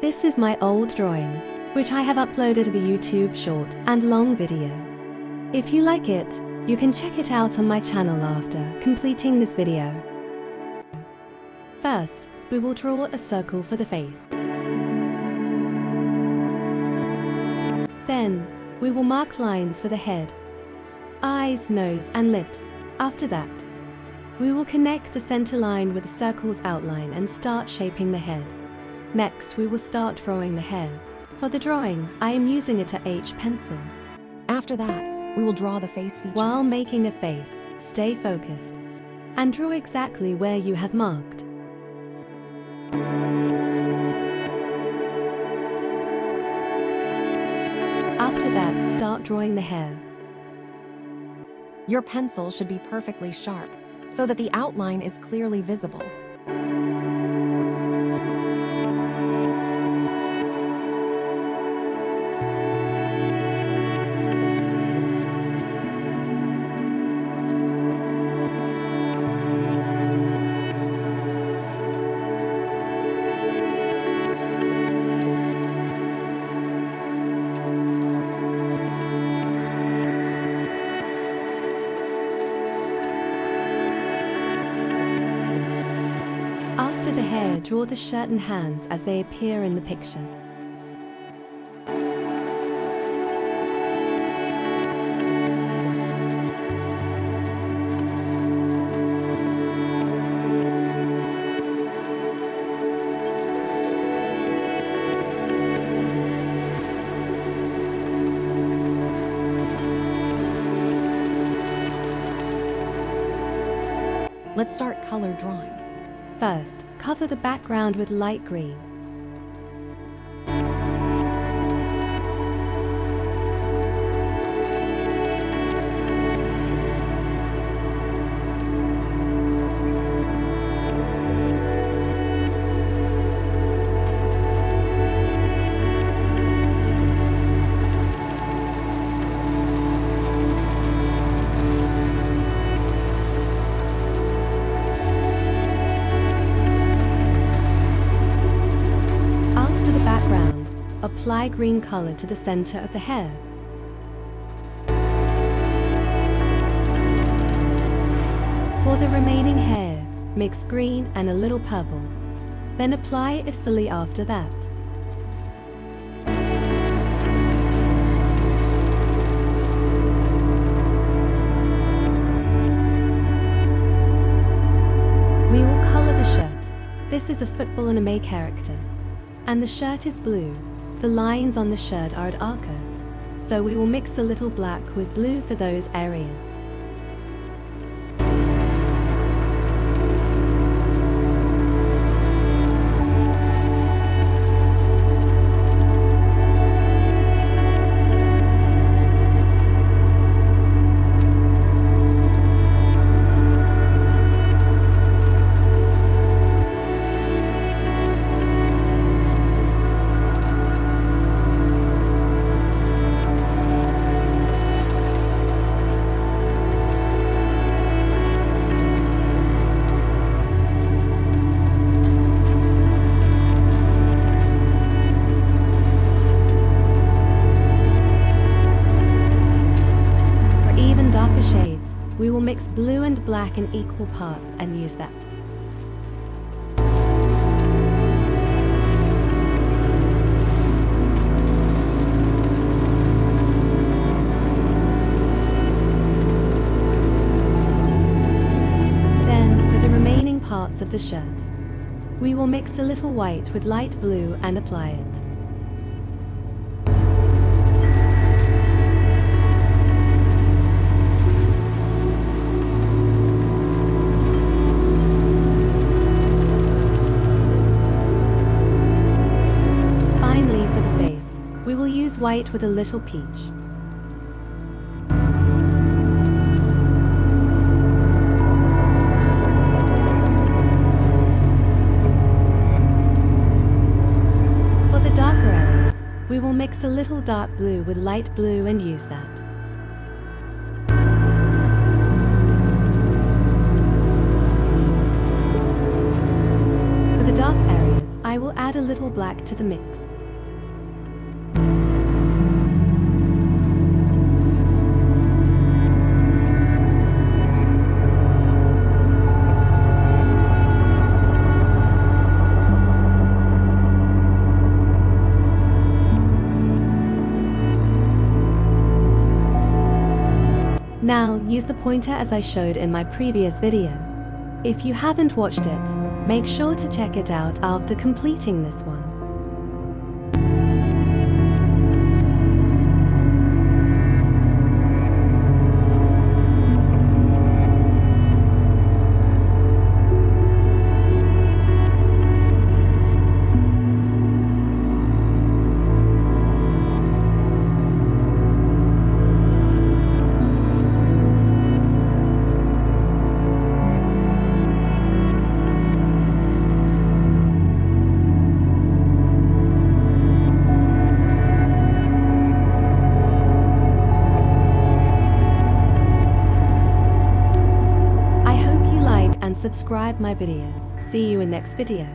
This is my old drawing, which I have uploaded to the YouTube short and long video. If you like it, you can check it out on my channel after completing this video. First, we will draw a circle for the face. Then, we will mark lines for the head, eyes, nose, and lips. After that, we will connect the center line with the circle's outline and start shaping the head. Next, we will start drawing the hair. For the drawing, I am using a H pencil. After that, we will draw the face features. While making a face, stay focused and draw exactly where you have marked. After that, start drawing the hair. Your pencil should be perfectly sharp, so that the outline is clearly visible. After the hair, draw the shirt and hands as they appear in the picture. Let's start color drawing. First, cover the background with light green. Apply green color to the center of the hair. For the remaining hair, mix green and a little purple. Then apply it fully after that. We will color the shirt. This is a football anime character, and the shirt is blue. The lines on the shirt are darker, so we will mix a little black with blue for those areas. We will mix blue and black in equal parts and use that. Then, for the remaining parts of the shirt, we will mix a little white with light blue and apply it. We will use white with a little peach. For the darker areas, we will mix a little dark blue with light blue and use that. For the dark areas, I will add a little black to the mix. Now, use the pointer as I showed in my previous video. If you haven't watched it, make sure to check it out after completing this one. And subscribe my videos. See you in next video.